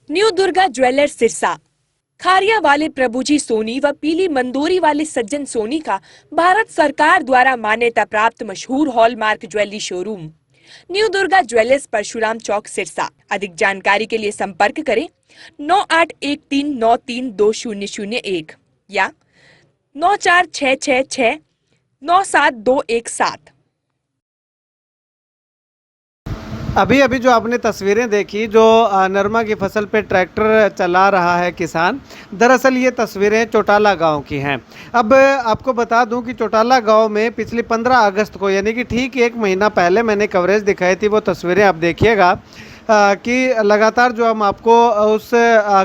New Durga jewellers Sirsa. Khariya वाले प्रभुजी सोनी व पीली मंदोरी वाले सज्जन सोनी का भारत सरकार द्वारा मान्यता प्राप्त मशहूर hallmark jewellery showroom new Durga jewellers Parshuram Chowk Sirsa. अधिक जानकारी के लिए संपर्क करें 9813932001 या 9466697217। अभी अभी जो आपने तस्वीरें देखी, जो नरमा की फसल पे ट्रैक्टर चला रहा है किसान, दरअसल ये तस्वीरें चौटाला गांव की हैं। अब आपको बता दूं कि चौटाला गांव में पिछली 15 अगस्त को, यानी कि ठीक एक महीना पहले मैंने कवरेज दिखाई थी। वो तस्वीरें आप देखिएगा कि लगातार जो हम आपको उस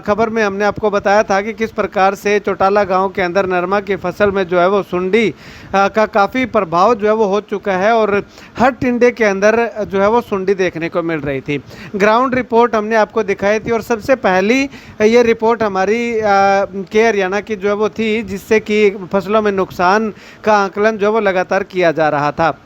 खबर में हमने आपको बताया था कि किस प्रकार से चौटाला गांव के अंदर नरमा की फसल में जो है वो सुंडी का काफ़ी प्रभाव जो है वो हो चुका है और हर टिंडे के अंदर जो है वो सुंडी देखने को मिल रही थी। ग्राउंड रिपोर्ट हमने आपको दिखाई थी और सबसे पहली ये रिपोर्ट हमारी के हरियाणा की जो है वो थी, जिससे कि फसलों में नुकसान का आकलन जो है वो लगातार किया जा रहा था।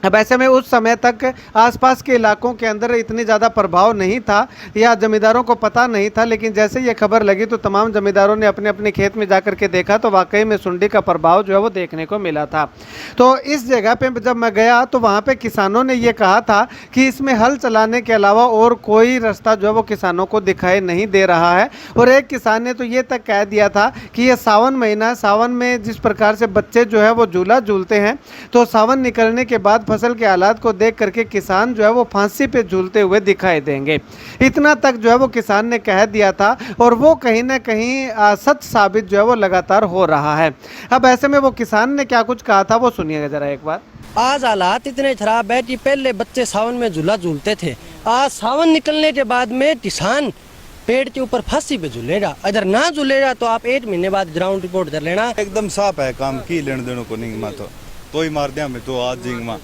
अब ऐसे में उस समय तक आसपास के इलाकों के अंदर इतनी ज़्यादा प्रभाव नहीं था या ज़मींदारों को पता नहीं था, लेकिन जैसे ये खबर लगी तो तमाम ज़मींदारों ने अपने अपने खेत में जाकर के देखा तो वाकई में सुंडी का प्रभाव जो है वो देखने को मिला था। तो इस जगह पे जब मैं गया तो वहाँ पे किसानों ने ये कहा था कि इसमें हल चलाने के अलावा और कोई रास्ता जो है वो किसानों को दिखाई नहीं दे रहा है। और एक किसान ने तो ये तक कह दिया था कि ये सावन महीना, सावन में जिस प्रकार से बच्चे जो है वो झूला झूलते हैं, तो सावन निकलने के बाद फसल के हालात को देख करके किसान जो है वो फांसी पे झूलते हुए दिखाई देंगे। इतना तक जो है वो किसान ने कह दिया था और वो कहीं ना कहीं सच साबित जो है वो लगातार हो रहा है। अब ऐसे में वो किसान ने क्या कुछ कहा था वो सुनिएगा जरा एक बार। आज हालात इतने खराब है कि पहले बच्चे सावन में झूला झूलते थे, आज सावन निकलने के बाद में किसान पेड़ के ऊपर फांसी पे झूलेगा। अगर ना झूलेगा तो आप 1 महीने बाद ग्राउंड रिपोर्ट कर लेना। एकदम साफ है काम की लेने देने को नहीं मा तो ही मार दिया मैं तो आज जिंग मा।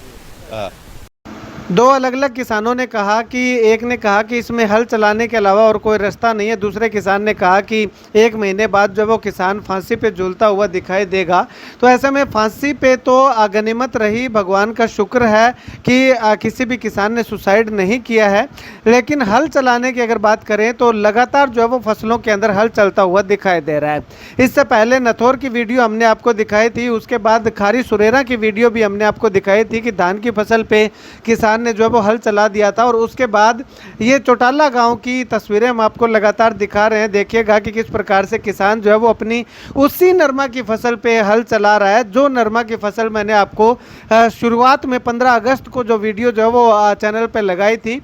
दो अलग अलग किसानों ने कहा कि एक ने कहा कि इसमें हल चलाने के अलावा और कोई रास्ता नहीं है, दूसरे किसान ने कहा कि 1 महीने बाद जब वो किसान फांसी पे झूलता हुआ दिखाई देगा। तो ऐसे में फांसी पे तो गनीमत रही, भगवान का शुक्र है कि किसी भी किसान ने सुसाइड नहीं किया है। लेकिन हल चलाने की अगर बात करें तो लगातार जो है वो फसलों के अंदर हल चलता हुआ दिखाई दे रहा है। इससे पहले नथौर की वीडियो हमने आपको दिखाई थी, उसके बाद खारी सुरेरा की वीडियो भी हमने आपको दिखाई थी कि धान की फसल पे किसान ने जो है वो हल चला दिया था। और उसके बाद ये चौटाला गांव की तस्वीरें हम आपको लगातार दिखा रहे हैं। देखिएगा कि किस प्रकार से किसान जो है वो अपनी उसी नरमा की फसल पे हल चला रहा है, जो नरमा की फसल मैंने आपको शुरुआत में 15 अगस्त को जो वीडियो जो है वो चैनल पे लगाई थी,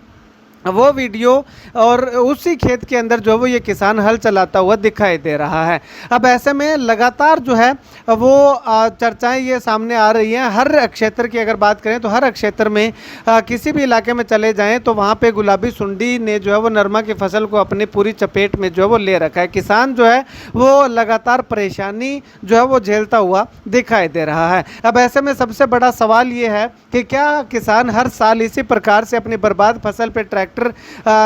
वो वीडियो और उसी खेत के अंदर जो वो ये किसान हल चलाता हुआ दिखाई दे रहा है। अब ऐसे में लगातार जो है वो चर्चाएं ये सामने आ रही हैं। हर क्षेत्र की अगर बात करें तो हर क्षेत्र में किसी भी इलाके में चले जाएं तो वहाँ पे गुलाबी सुंडी ने जो है वो नरमा की फसल को अपनी पूरी चपेट में जो है वो ले रखा है। किसान जो है वो लगातार परेशानी जो है वो झेलता हुआ दिखाई दे रहा है। अब ऐसे में सबसे बड़ा सवाल ये है कि क्या किसान हर साल इसी प्रकार से अपनी बर्बाद फसल पर ट्रैक्टर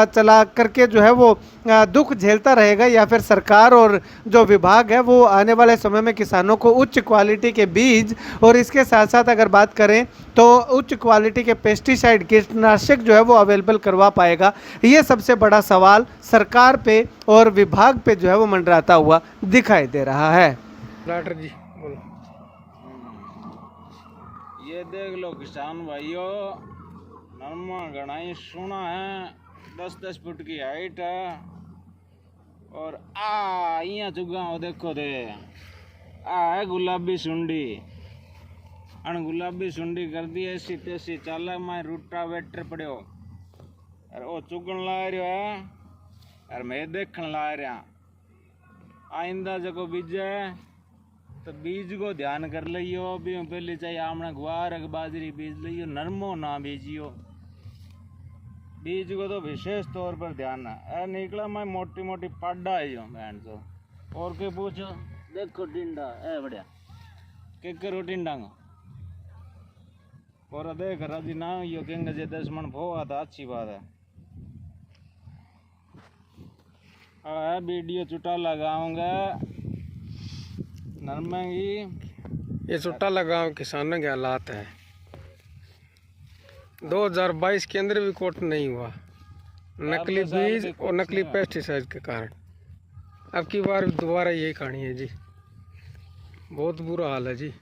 चला करके जो है वो दुख झेलता रहेगा, या फिर सरकार और जो विभाग है वो आने वाले समय में किसानों को उच्च क्वालिटी के बीज और इसके साथ साथ अगर बात करें तो उच्च क्वालिटी के पेस्टिसाइड, कीटनाशक जो है वो अवेलेबल करवा पाएगा? ये सबसे बड़ा सवाल सरकार पे और विभाग पे जो है वो मंडराता हुआ दिखाई दे रहा है। डॉक्टर जी बोलो। ये देख लो किसान भाइयों, नरमा गणाई सोना है, 10-10 फुट की हाइट है और यहाँ चुगा हो देखो दे है गुलाबी सुंडी। अन गुलाबी सुंडी कर दी ऐसी तैसी चाला मैं रूटा वेटर पड़ो और वो चुगन ला रहा है और मैं देखन ला रहा। आइंदा जो बीज है तो बीज को ध्यान कर लियो, भी पहले चाहिए आमना गुआर बाजरी बीज लियो, नरमो ना बीजियो। बीज को तो विशेष तौर पर ध्यान है। निकला मैं मोटी मोटी पाडा है जो बहन तो और के पूछो देखो टिंडा है बढ़िया के करो टिंडा और देख राजी ना यो कहेंगे जे 10 मन भो आता अच्छी बात है। वीडियो चुटा लगाऊंगा नरमे की। ये चौटाला गांव किसानों के हालात है। 2022 के अंदर भी कोट नहीं हुआ। नकली अगले साल बीज भी और नकली पेस्टिसाइड के कारण अब की बार दोबारा यही कहानी है जी। बहुत बुरा हाल है जी।